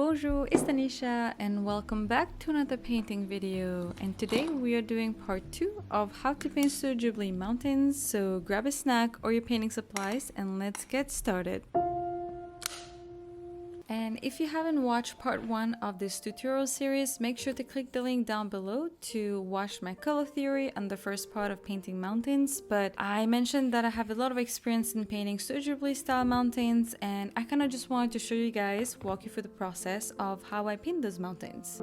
Bonjour, it's Tanisha and welcome back to another painting video. And today we are doing part 2 of how to paint Studio Ghibli mountains. So grab a snack or your painting supplies and let's get started. And if you haven't watched part 1 of this tutorial series, make sure to click the link down below to watch my color theory on the first part of painting mountains. But I mentioned that I have a lot of experience in painting Studio Ghibli style mountains, and I kind of just wanted to show you guys, walk you through the process of how I paint those mountains.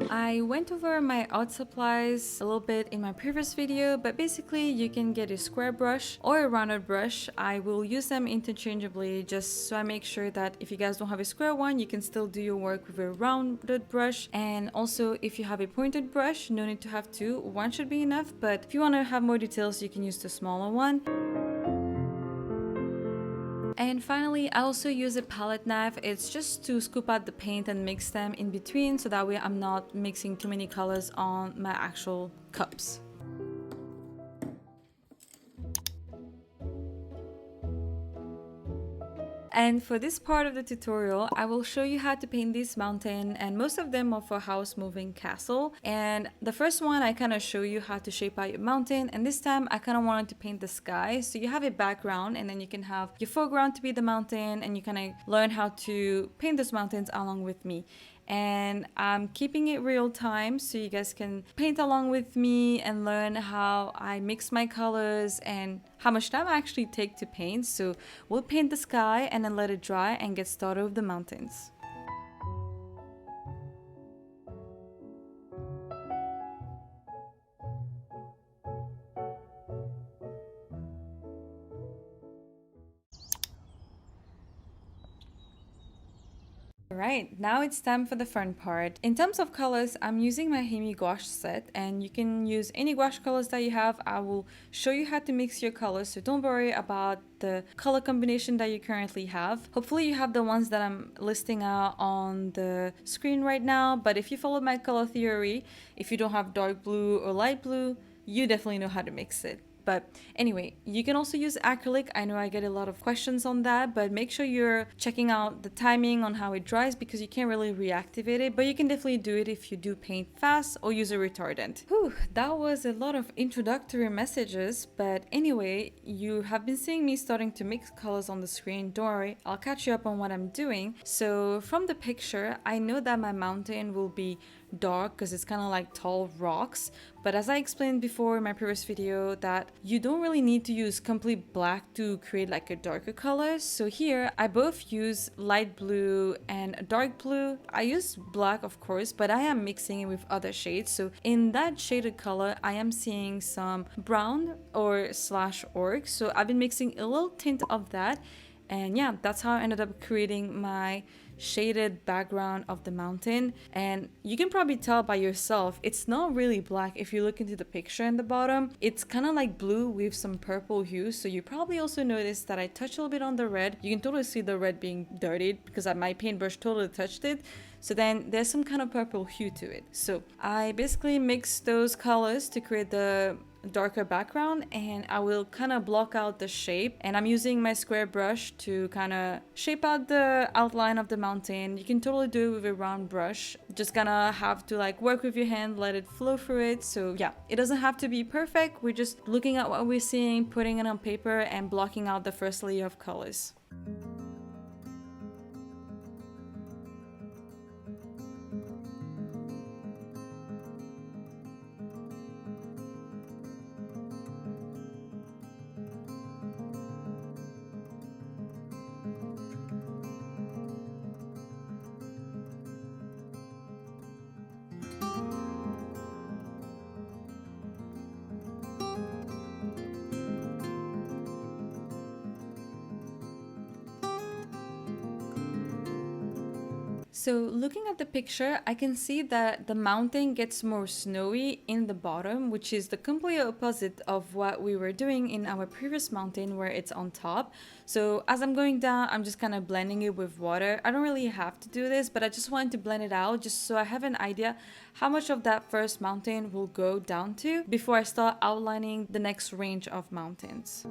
I went over my art supplies a little bit in my previous video, but basically you can get a square brush or a rounded brush. I will use them interchangeably just so I make sure that if you guys don't have a square one, you can still do your work with a rounded brush. And also if you have a pointed brush, no need to have two, one should be enough, but if you want to have more details, you can use the smaller one. And finally, I also use a palette knife. It's just to scoop out the paint and mix them in between so that way I'm not mixing too many colors on my actual cups. And for this part of the tutorial, I will show you how to paint this mountain, and most of them are for house moving castle. And the first one, I kind of show you how to shape out your mountain, and this time I kind of wanted to paint the sky. So you have a background and then you can have your foreground to be the mountain, and you kind of learn how to paint those mountains along with me. And I'm keeping it real time so you guys can paint along with me and learn how I mix my colors and how much time I actually take to paint. So we'll paint the sky and then let it dry and get started with the mountains. Alright, now it's time for the fun part. In terms of colors, I'm using my Gouache set, and you can use any gouache colors that you have. I will show you how to mix your colors, so don't worry about the color combination that you currently have. Hopefully you have the ones that I'm listing out on the screen right now, but if you follow my color theory, if you don't have dark blue or light blue, you definitely know how to mix it. But anyway, you can also use acrylic. I know I get a lot of questions on that, but make sure you're checking out the timing on how it dries because you can't really reactivate it, but you can definitely do it if you do paint fast or use a retardant. Whew, that was a lot of introductory messages, but anyway, you have been seeing me starting to mix colors on the screen. Don't worry, I'll catch you up on what I'm doing. So from the picture, I know that my mountain will be dark because it's kind of like tall rocks, but as I explained before in my previous video, that you don't really need to use complete black to create like a darker color. So here I both use light blue and dark blue. I use black of course, but I am mixing it with other shades. So in that shaded color I am seeing some brown or slash orc, so I've been mixing a little tint of that, and yeah, that's how I ended up creating my shaded background of the mountain. And you can probably tell by yourself, it's not really black. If you look into the picture in the bottom, it's kind of like blue with some purple hue. So you probably also noticed that I touched a little bit on the red. You can totally see the red being dirtied because my paintbrush totally touched it. So then there's some kind of purple hue to it. So I basically mixed those colors to create the darker background, and I will kind of block out the shape, and I'm using my square brush to kind of shape out the outline of the mountain. You can totally do it with a round brush, just gonna have to like work with your hand, let it flow through it. So yeah, it doesn't have to be perfect. We're just looking at what we're seeing, putting it on paper and blocking out the first layer of colors. So looking at the picture, I can see that the mountain gets more snowy in the bottom, which is the complete opposite of what we were doing in our previous mountain where it's on top. So as I'm going down, I'm just kind of blending it with water. I don't really have to do this, but I just wanted to blend it out just so I have an idea how much of that first mountain will go down to before I start outlining the next range of mountains.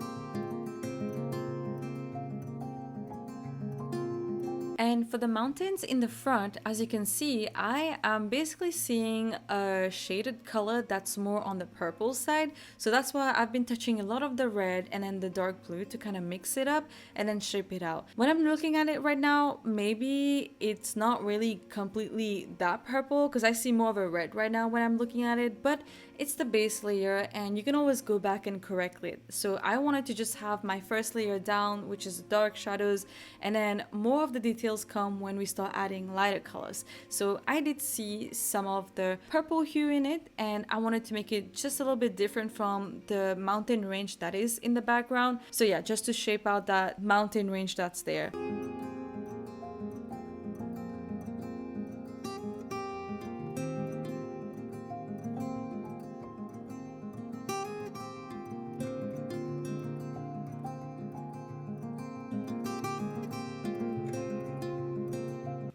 And for the mountains in the front, as you can see, I am basically seeing a shaded color that's more on the purple side. So that's why I've been touching a lot of the red and then the dark blue to kind of mix it up and then shape it out. When I'm looking at it right now, maybe it's not really completely that purple because I see more of a red right now when I'm looking at it, but it's the base layer and you can always go back and correct it. So I wanted to just have my first layer down, which is dark shadows, and then more of the details come when we start adding lighter colors. So I did see some of the purple hue in it and I wanted to make it just a little bit different from the mountain range that is in the background. So yeah, just to shape out that mountain range that's there.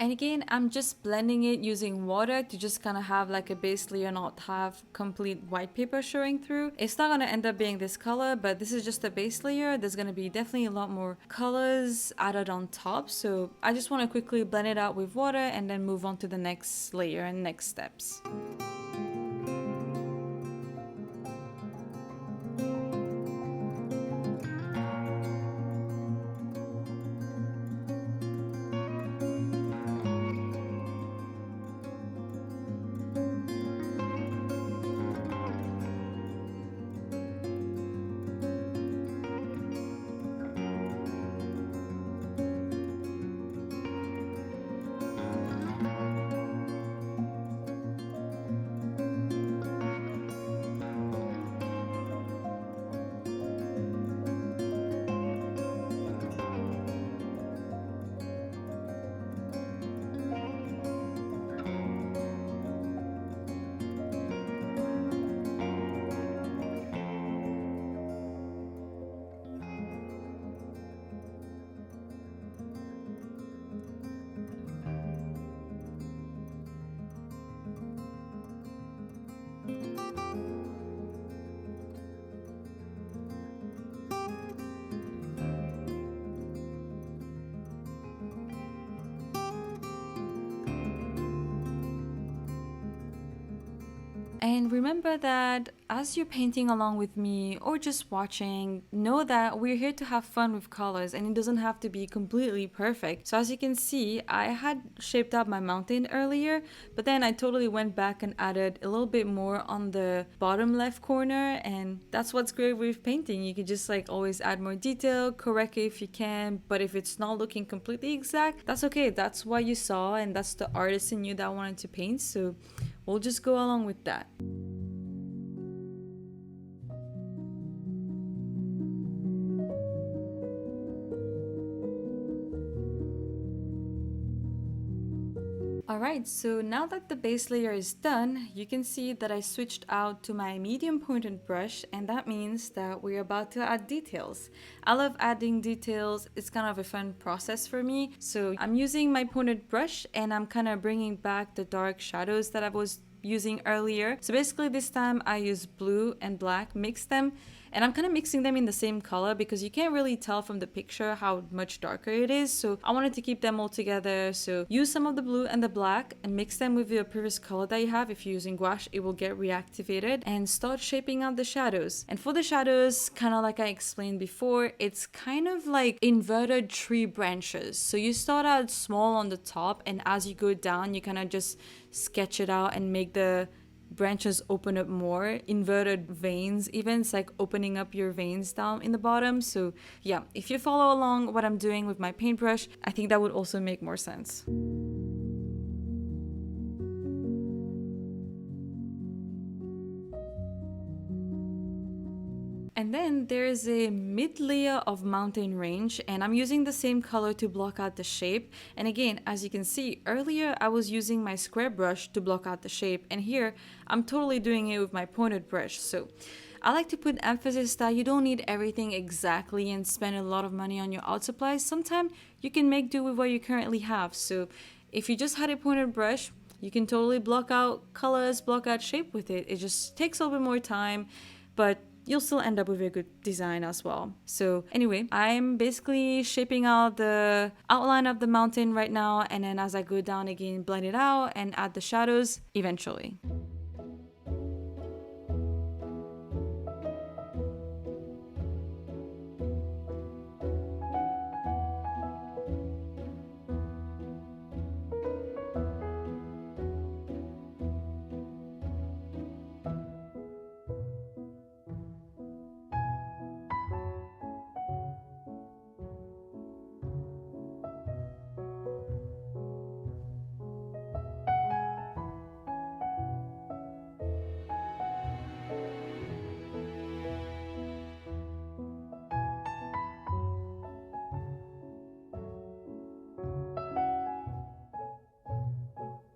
And again, I'm just blending it using water to just kind of have like a base layer, not have complete white paper showing through. It's not going to end up being this color, but this is just a base layer. There's going to be definitely a lot more colors added on top. So I just want to quickly blend it out with water and then move on to the next layer and next steps. And remember that as you're painting along with me or just watching, know that we're here to have fun with colors and it doesn't have to be completely perfect. So as you can see, I had shaped up my mountain earlier, but then I totally went back and added a little bit more on the bottom left corner, and that's what's great with painting. You can just like always add more detail, correct it if you can, but if it's not looking completely exact, that's okay. That's what you saw and that's the artist in you that wanted to paint. So we'll just go along with that. Alright, so now that the base layer is done, you can see that I switched out to my medium pointed brush, and that means that we're about to add details. I love adding details, it's kind of a fun process for me. So I'm using my pointed brush and I'm kind of bringing back the dark shadows that I was using earlier. So basically this time I use blue and black, mix them, and I'm kind of mixing them in the same color because you can't really tell from the picture how much darker it is. So I wanted to keep them all together. So use some of the blue and the black and mix them with your previous color that you have. If you're using gouache, it will get reactivated, and start shaping out the shadows. And for the shadows, kind of like I explained before, it's kind of like inverted tree branches. So you start out small on the top, and as you go down, you kind of just sketch it out and make the branches open up more, inverted veins even. It's like opening up your veins down in the bottom. So yeah, if you follow along what I'm doing with my paintbrush, I think that would also make more sense. And then there's a mid layer of mountain range, and I'm using the same color to block out the shape. And again, as you can see, earlier I was using my square brush to block out the shape, and here I'm totally doing it with my pointed brush. So I like to put emphasis that you don't need everything exactly and spend a lot of money on your art supplies. Sometimes you can make do with what you currently have. So if you just had a pointed brush, you can totally block out colors, block out shape with it. It just takes a little bit more time, but you'll still end up with a good design as well. So anyway, I'm basically shaping out the outline of the mountain right now, and then as I go down again, blend it out and add the shadows eventually.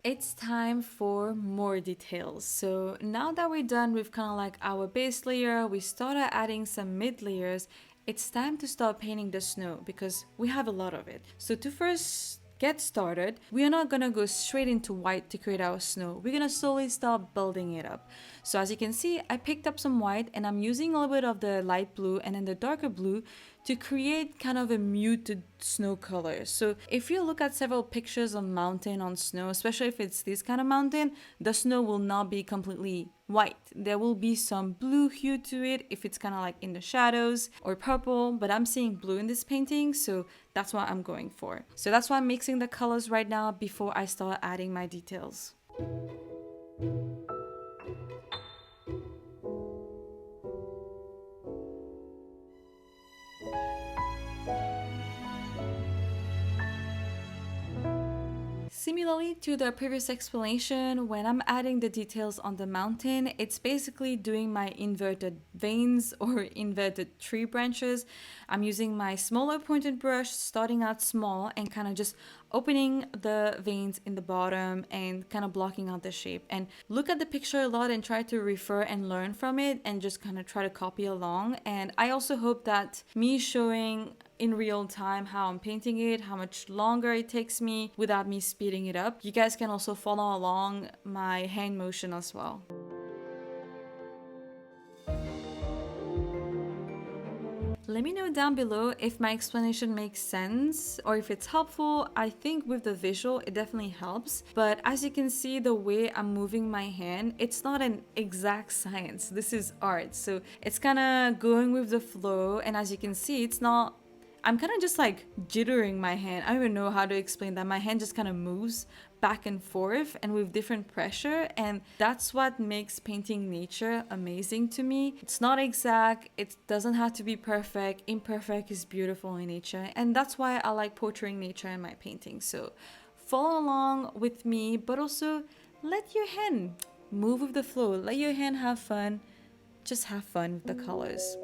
It's time for more details. So now that we're done with kind of like our base layer, we started adding some mid layers. It's time to start painting the snow because we have a lot of it. So to first get started, we are not gonna go straight into white to create our snow. We're gonna slowly start building it up. So as you can see, I picked up some white and I'm using a little bit of the light blue and then the darker blue to create kind of a muted snow color. So if you look at several pictures of mountain on snow, especially if it's this kind of mountain, the snow will not be completely white. There will be some blue hue to it if it's kind of like in the shadows, or purple, but I'm seeing blue in this painting, so that's what I'm going for. So that's why I'm mixing the colors right now before I start adding my details. Similarly to the previous explanation, when I'm adding the details on the mountain, it's basically doing my inverted veins or inverted tree branches. I'm using my smaller pointed brush, starting out small and kind of just opening the veins in the bottom and kind of blocking out the shape. And look at the picture a lot and try to refer and learn from it and just kind of try to copy along. And I also hope that me showing in real time how I'm painting it, how much longer it takes me without me speeding it up, you guys can also follow along my hand motion as well. Let me know down below if my explanation makes sense or if it's helpful. I think with the visual it definitely helps, but as you can see the way I'm moving my hand, it's not an exact science. This is art, so it's kind of going with the flow, and as you can see it's not, I'm kind of just like jittering my hand. I don't even know how to explain that. My hand just kind of moves back and forth and with different pressure, and that's what makes painting nature amazing to me. It's not exact, it doesn't have to be perfect. Imperfect is beautiful in nature, and that's why I like portraying nature in my paintings. So follow along with me, but also let your hand move with the flow. Let your hand have fun. Just have fun with the colors.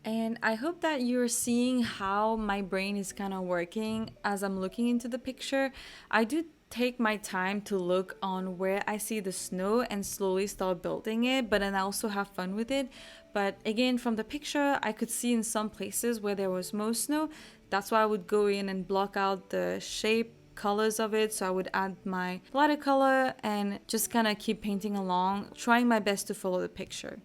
And I hope that you're seeing how my brain is kind of working as I'm looking into the picture. I do take my time to look on where I see the snow and slowly start building it, but then I also have fun with it. But again, from the picture, I could see in some places where there was most snow. That's why I would go in and block out the shape colors of it. So I would add my lighter color and just kind of keep painting along, trying my best to follow the picture.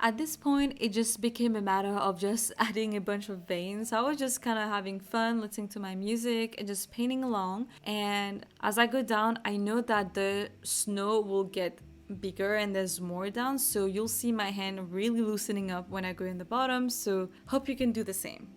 At this point, it just became a matter of just adding a bunch of veins. I was just kind of having fun, listening to my music and just painting along. And as I go down, I know that the snow will get bigger and there's more down. So you'll see my hand really loosening up when I go in the bottom. So hope you can do the same.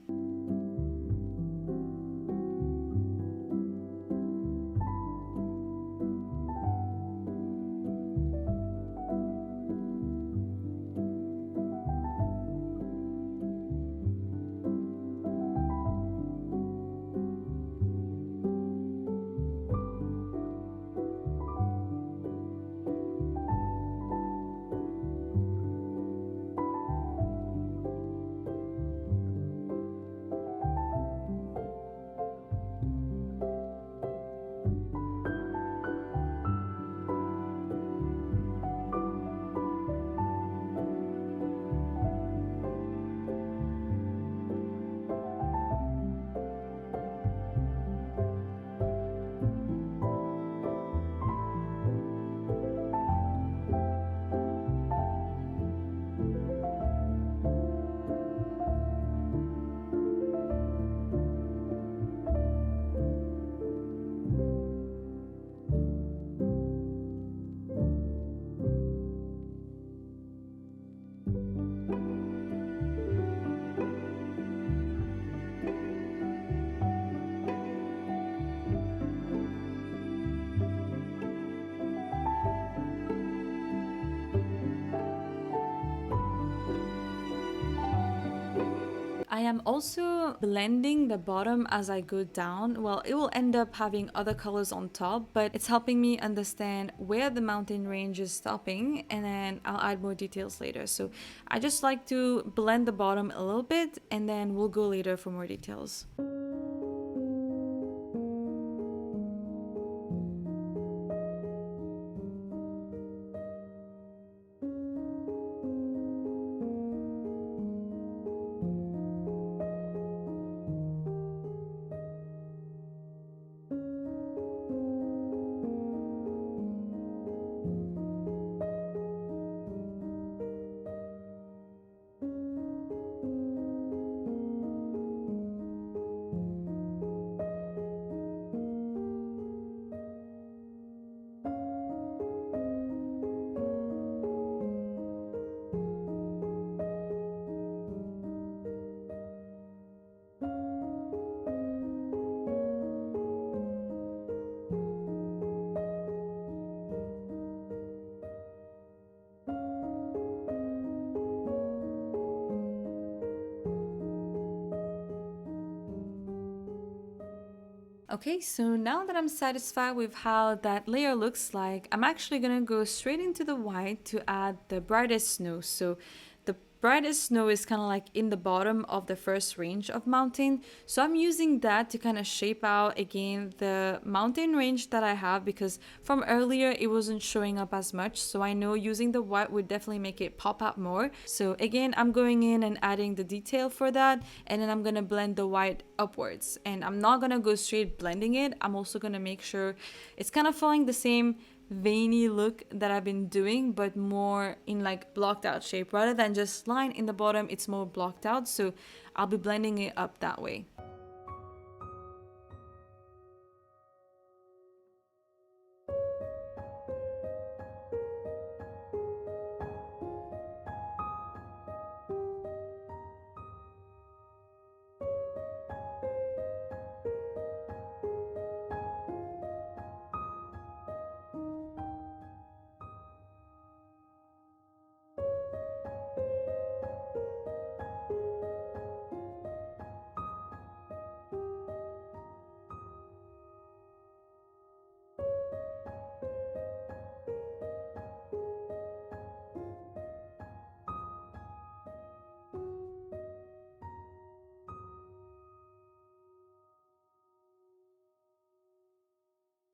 I am also blending the bottom as I go down. Well, it will end up having other colors on top, but it's helping me understand where the mountain range is stopping, and then I'll add more details later. So I just like to blend the bottom a little bit, and then we'll go later for more details. Okay, so now that I'm satisfied with how that layer looks like, I'm actually gonna go straight into the white to add the brightest snow. So the brightest snow is kind of like in the bottom of the first range of mountain. So I'm using that to kind of shape out again the mountain range that I have, because from earlier it wasn't showing up as much. So I know using the white would definitely make it pop out more. So again, I'm going in and adding the detail for that, and then I'm gonna blend the white upwards. And I'm not gonna go straight blending it. I'm also gonna make sure it's kind of following the same veiny look that I've been doing, but more in like blocked out shape. Rather than just line in the bottom, it's more blocked out, so I'll be blending it up that way.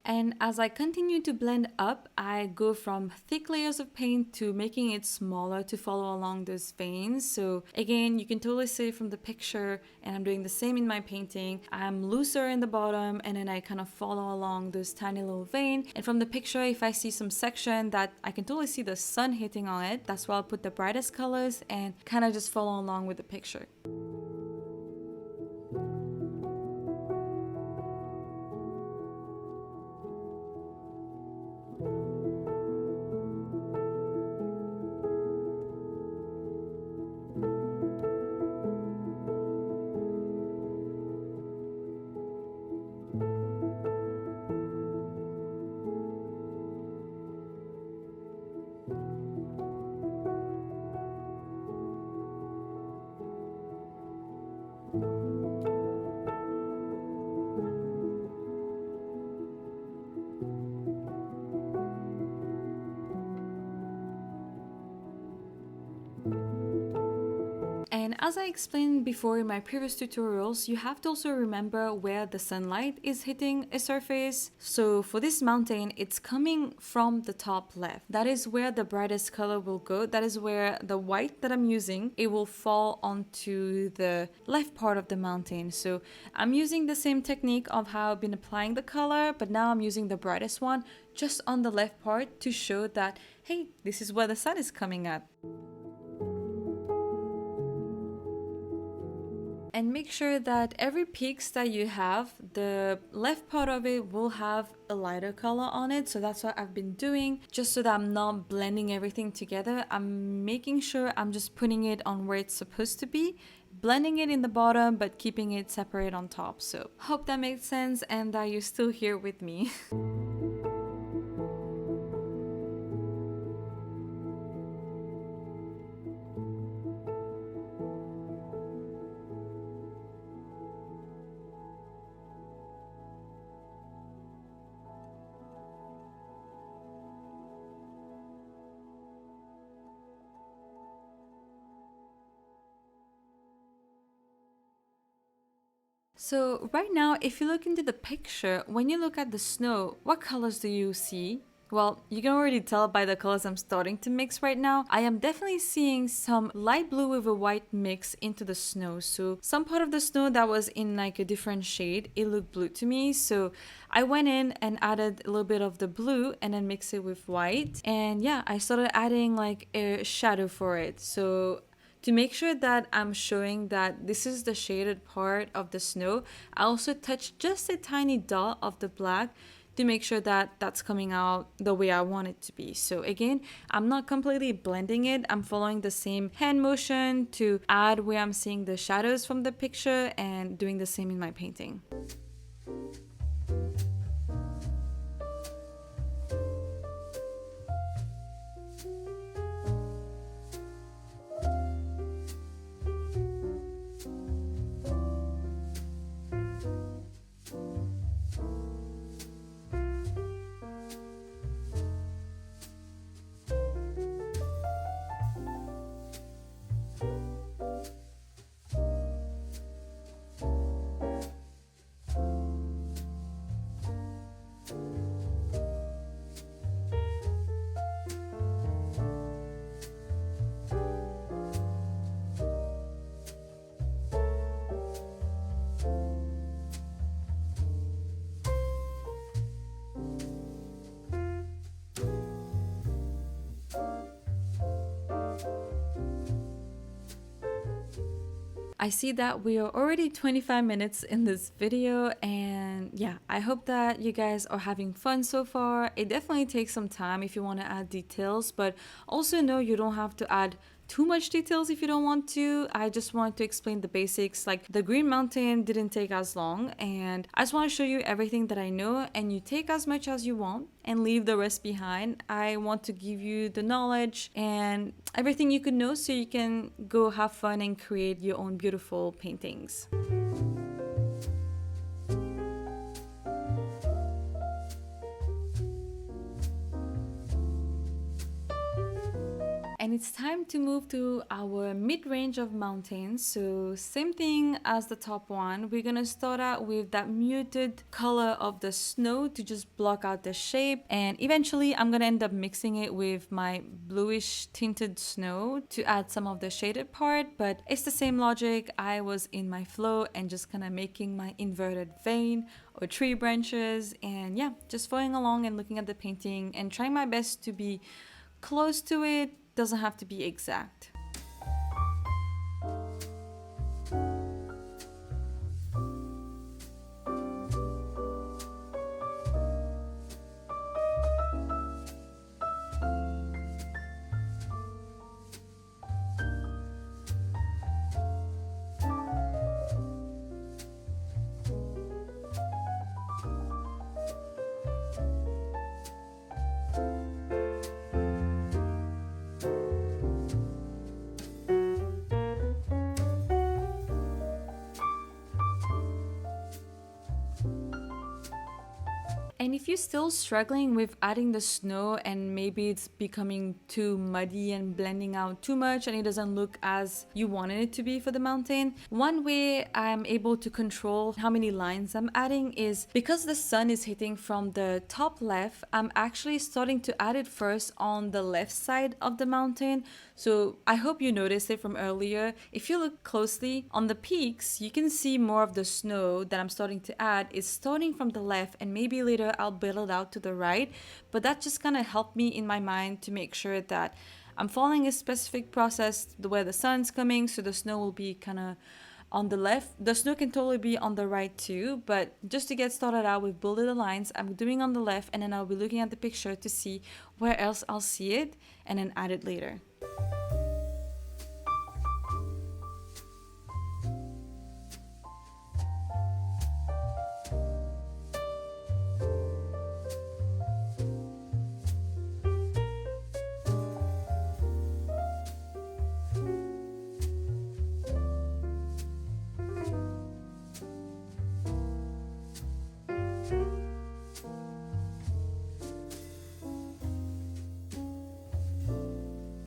And as I continue to blend up, I go from thick layers of paint to making it smaller to follow along those veins. So again, you can totally see from the picture, and I'm doing the same in my painting. I'm looser in the bottom, and then I kind of follow along those tiny little veins. And from the picture, if I see some section that I can totally see the sun hitting on it, that's where I'll put the brightest colors and kind of just follow along with the picture. And as I explained before in my previous tutorials, you have to also remember where the sunlight is hitting a surface. So for this mountain, it's coming from the top left. That is where the brightest color will go. That is where the white that I'm using, it will fall onto the left part of the mountain. So I'm using the same technique of how I've been applying the color, but now I'm using the brightest one just on the left part to show that, hey, this is where the sun is coming at. And make sure that every peaks that you have, the left part of it will have a lighter color on it. So that's what I've been doing, just so that I'm not blending everything together. I'm making sure I'm just putting it on where it's supposed to be, blending it in the bottom, but keeping it separate on top. So hope that makes sense and that you're still here with me. So right now, if you look into the picture, when you look at the snow, what colors do you see? Well, you can already tell by the colors I'm starting to mix right now. I am definitely seeing some light blue with a white mix into the snow. So some part of the snow that was in like a different shade, it looked blue to me. So I went in and added a little bit of the blue and then mix it with white. And yeah, I started adding like a shadow for it. So to make sure that I'm showing that this is the shaded part of the snow, I also touched just a tiny dot of the black to make sure that that's coming out the way I want it to be. So again, I'm not completely blending it. I'm following the same hand motion to add where I'm seeing the shadows from the picture and doing the same in my painting. I see that we are already 25 minutes in this video, and yeah, I hope that you guys are having fun so far. It definitely takes some time if you want to add details, but also know you don't have to add too much details if you don't want to. I just wanted to explain the basics. Like the Green Mountain didn't take as long, and I just want to show you everything that I know, and you take as much as you want and leave the rest behind. I want to give you the knowledge and everything you can know so you can go have fun and create your own beautiful paintings. And it's time to move to our mid-range of mountains. So same thing as the top one. We're gonna start out with that muted color of the snow to just block out the shape. And eventually I'm gonna end up mixing it with my bluish tinted snow to add some of the shaded part. But it's the same logic. I was in my flow and just kind of making my inverted vein or tree branches. And yeah, just following along and looking at the painting and trying my best to be close to it. Doesn't have to be exact. And if you're still struggling with adding the snow and maybe it's becoming too muddy and blending out too much and it doesn't look as you wanted it to be for the mountain, one way I'm able to control how many lines I'm adding is because the sun is hitting from the top left, I'm actually starting to add it first on the left side of the mountain. So I hope you noticed it from earlier. If you look closely on the peaks, you can see more of the snow that I'm starting to add is starting from the left, and maybe later I'll build it out to the right. But that just kind of helped me in my mind to make sure that I'm following a specific process where the sun's coming, so the snow will be kind of on the left. The snow can totally be on the right too, but just to get started out with building the lines, I'm doing on the left, and then I'll be looking at the picture to see where else I'll see it and then add it later.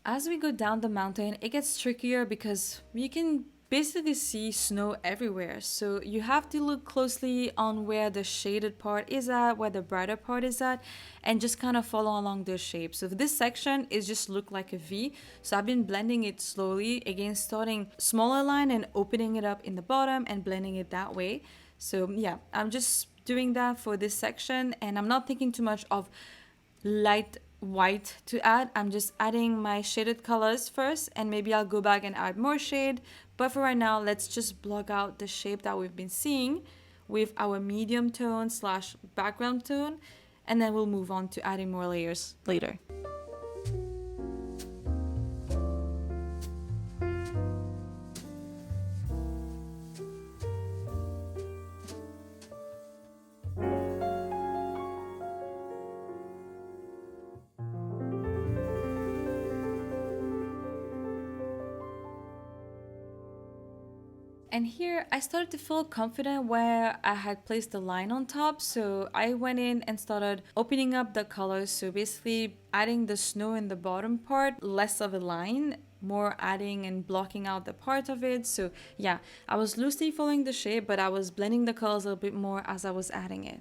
As we go down the mountain, it gets trickier because you can basically see snow everywhere. So you have to look closely on where the shaded part is at, where the brighter part is at, and just kind of follow along those shapes. So this section is just look like a V. So I've been blending it slowly, again starting smaller line and opening it up in the bottom and blending it that way. So yeah, I'm just doing that for this section, and I'm not thinking too much of light white to add. I'm just adding my shaded colors first, and maybe I'll go back and add more shade. But for right now, let's just block out the shape that we've been seeing with our medium tone slash background tone, and then we'll move on to adding more layers later. And here I started to feel confident where I had placed the line on top. So I went in and started opening up the colors. So basically adding the snow in the bottom part, less of a line, more adding and blocking out the part of it. So yeah, I was loosely following the shape, but I was blending the colors a little bit more as I was adding it.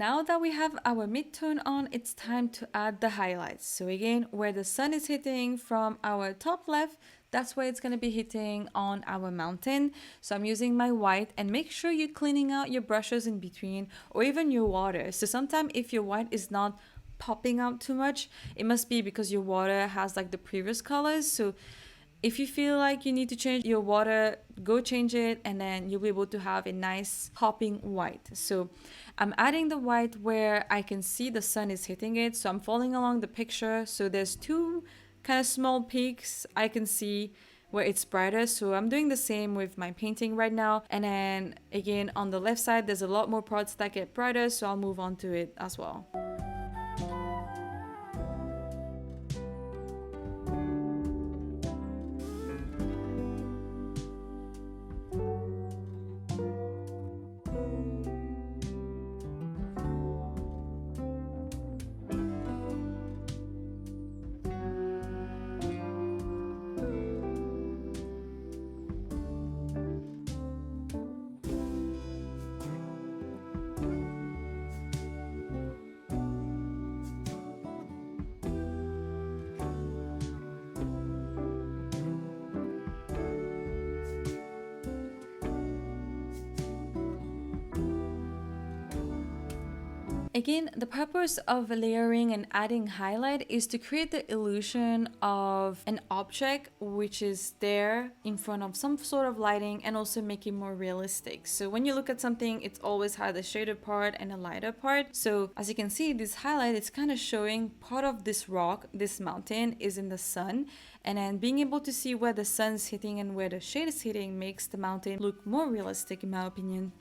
now that we have our midtone on, it's time to add the highlights. So again, where the sun is hitting from our top left, that's where it's going to be hitting on our mountain. So I'm using my white, and make sure you're cleaning out your brushes in between or even your water. So sometimes if your white is not popping out too much, it must be because your water has like the previous colors. So if you feel like you need to change your water, go change it, and then you'll be able to have a nice popping white. So I'm adding the white where I can see the sun is hitting it. So I'm following along the picture. So there's two kind of small peaks I can see where it's brighter. So I'm doing the same with my painting right now. And then again, on the left side, there's a lot more parts that get brighter. So I'll move on to it as well. Again, the purpose of layering and adding highlight is to create the illusion of an object which is there in front of some sort of lighting and also make it more realistic. So when you look at something, it's always had a shaded part and a lighter part. So as you can see, this highlight is kind of showing part of this rock, this mountain is in the sun. And then being able to see where the sun's hitting and where the shade is hitting makes the mountain look more realistic in my opinion.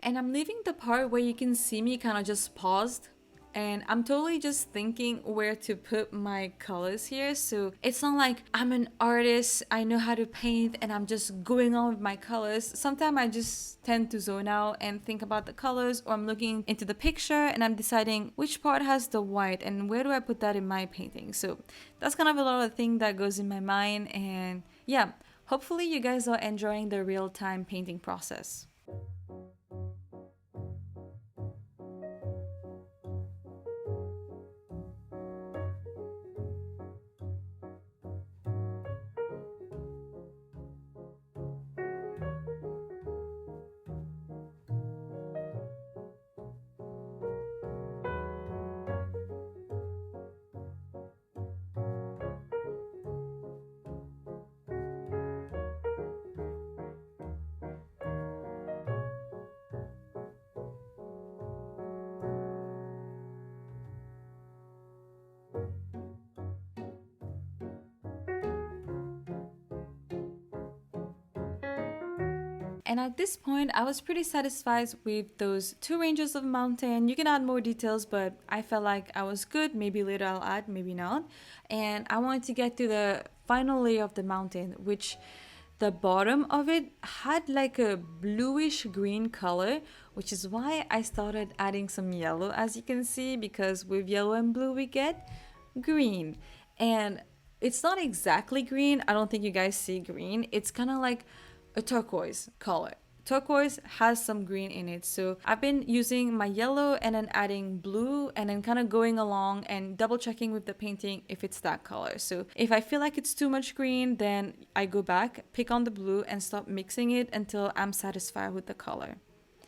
And I'm leaving the part where you can see me kind of just paused, and I'm totally just thinking where to put my colors here. So it's not like I'm an artist, I know how to paint and I'm just going on with my colors. Sometimes I just tend to zone out and think about the colors, or I'm looking into the picture and I'm deciding which part has the white and where do I put that in my painting. So that's kind of a lot of thing that goes in my mind. And yeah, hopefully you guys are enjoying the real-time painting process. And at this point, I was pretty satisfied with those two ranges of mountain. You can add more details, but I felt like I was good. Maybe later I'll add, maybe not. And I wanted to get to the final layer of the mountain, which the bottom of it had like a bluish green color, which is why I started adding some yellow, as you can see, because with yellow and blue we get green. And it's not exactly green. I don't think you guys see green. It's kind of like a turquoise color, turquoise has some green in it. So I've been using my yellow and then adding blue and then kind of going along and double checking with the painting if it's that color. So if I feel like it's too much green, then I go back, pick on the blue and stop mixing it until I'm satisfied with the color.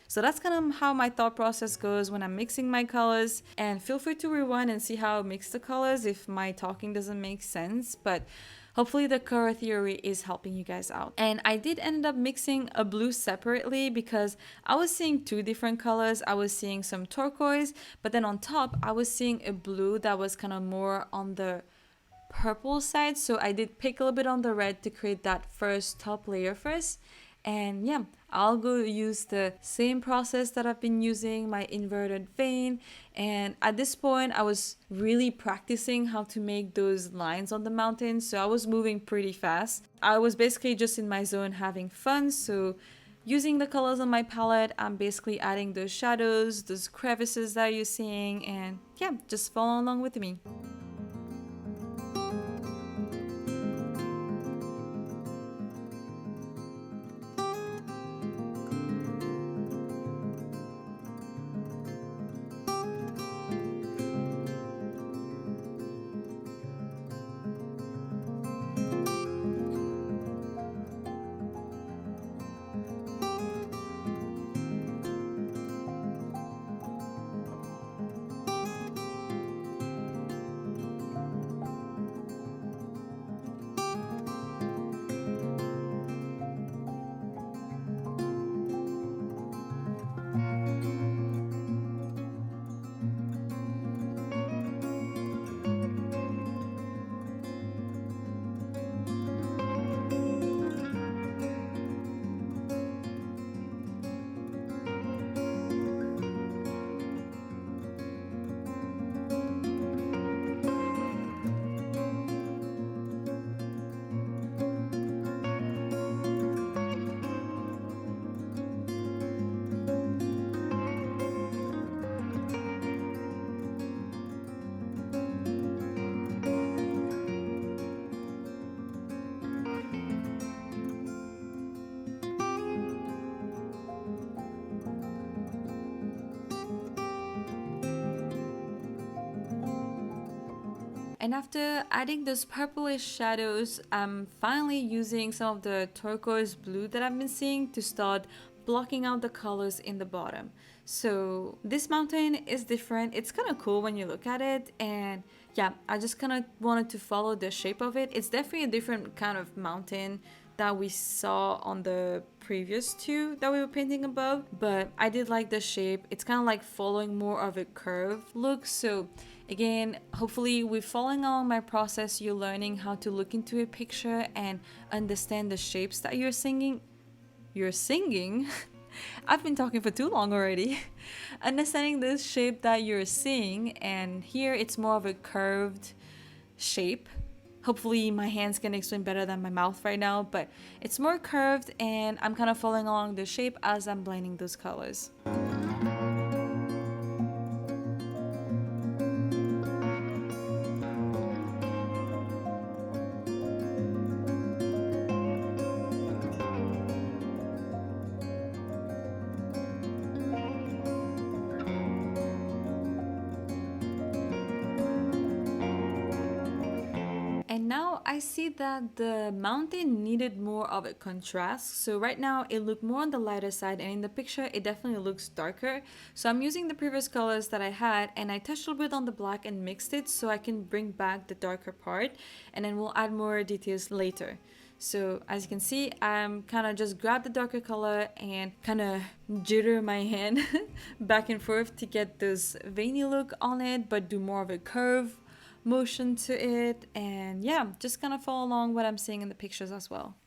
So that's kind of how my thought process goes when I'm mixing my colors. And feel free to rewind and see how I mix the colors if my talking doesn't make sense. But hopefully the color theory is helping you guys out. And I did end up mixing a blue separately because I was seeing two different colors. I was seeing some turquoise, but then on top I was seeing a blue that was kind of more on the purple side. So I did pick a little bit on the red to create that first top layer first. And yeah, I'll go use the same process that I've been using, my inverted vein. And at this point, I was really practicing how to make those lines on the mountain. So I was moving pretty fast. I was basically just in my zone having fun. So using the colors on my palette, I'm basically adding those shadows, those crevices that you're seeing. And yeah, just follow along with me. And after adding those purplish shadows, I'm finally using some of the turquoise blue that I've been seeing to start blocking out the colors in the bottom. So this mountain is different. It's kind of cool when you look at it, and yeah, I just kind of wanted to follow the shape of it. It's definitely a different kind of mountain that we saw on the previous two that we were painting above, but I did like the shape. It's kind of like following more of a curve look. So again, hopefully with following along my process, you're learning how to look into a picture and understand the shapes that you're singing. You're singing? I've been talking for too long already. Understanding the shape that you're seeing, and here it's more of a curved shape. Hopefully my hands can explain better than my mouth right now, but it's more curved and I'm kind of following along the shape as I'm blending those colors. And now I see that the mountain needed more of a contrast. So right now it looked more on the lighter side, and in the picture it definitely looks darker. So I'm using the previous colors that I had and I touched a little bit on the black and mixed it so I can bring back the darker part, and then we'll add more details later. So as you can see, I'm kind of just grab the darker color and kind of jitter my hand back and forth to get this veiny look on it, but do more of a curve motion to it, and yeah, just kind of follow along what I'm seeing in the pictures as well.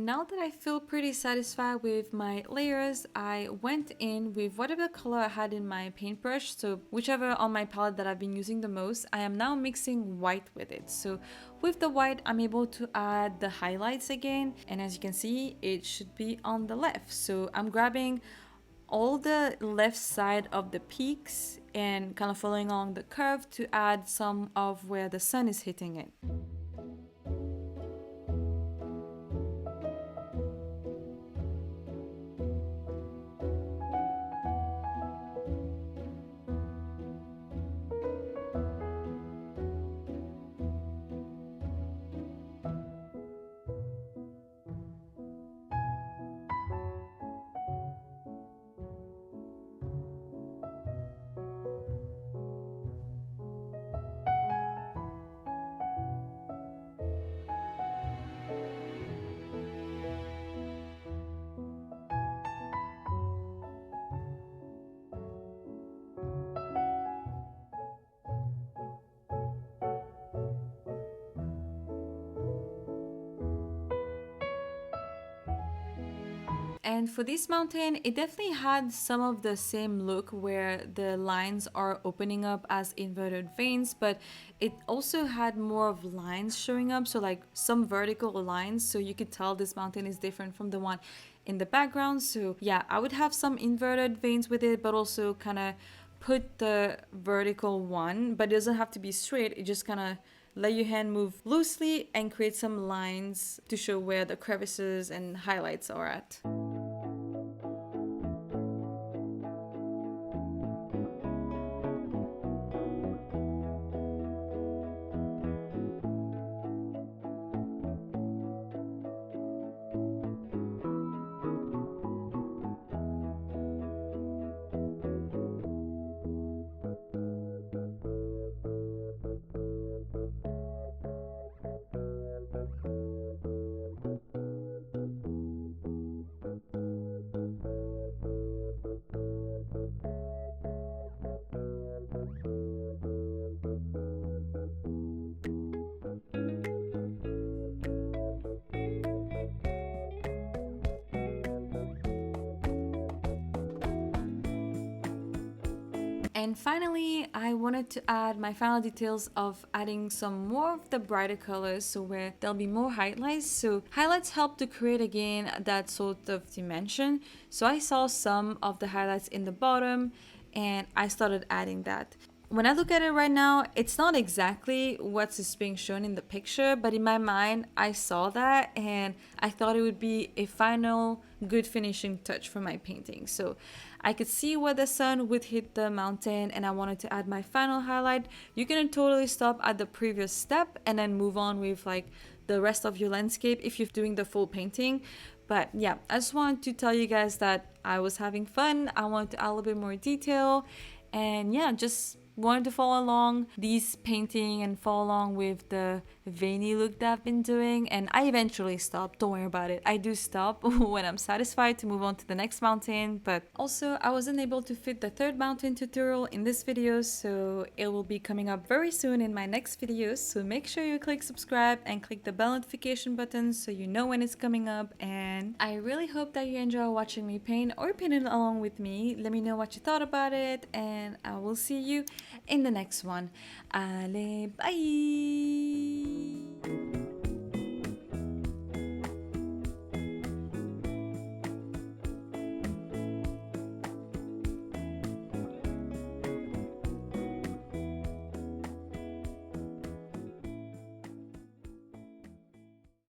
now that I feel pretty satisfied with my layers, I went in with whatever color I had in my paintbrush, so whichever on my palette that I've been using the most. I am now mixing white with it. So with the white, I'm able to add the highlights again, and as you can see, it should be on the left. So I'm grabbing all the left side of the peaks and kind of following along the curve to add some of where the sun is hitting it. And for this mountain, it definitely had some of the same look where the lines are opening up as inverted veins, but it also had more of lines showing up, so like some vertical lines, so you could tell this mountain is different from the one in the background. So yeah, I would have some inverted veins with it, but also kind of put the vertical one, but it doesn't have to be straight, it just kind of let your hand move loosely and create some lines to show where the crevices and highlights are at. And finally, I wanted to add my final details of adding some more of the brighter colors, so where there'll be more highlights. So highlights help to create again that sort of dimension. So I saw some of the highlights in the bottom and I started adding that. When I look at it right now, it's not exactly what's being shown in the picture, but in my mind, I saw that and I thought it would be a final good finishing touch for my painting. So I could see where the sun would hit the mountain and I wanted to add my final highlight. You can totally stop at the previous step and then move on with like the rest of your landscape if you're doing the full painting. But yeah, I just wanted to tell you guys that I was having fun. I wanted to add a little bit more detail and yeah, just wanted to follow along these painting and follow along with the veiny look that I've been doing, and I eventually stopped. Don't worry about it, I do stop when I'm satisfied to move on to the next mountain. But also I wasn't able to fit the third mountain tutorial in this video, so it will be coming up very soon in my next videos. So make sure you click subscribe and click the bell notification button so you know when it's coming up. And I really hope that you enjoy watching me paint or painting along with me. Let me know what you thought about it, and I will see you in the next one. Allez, bye!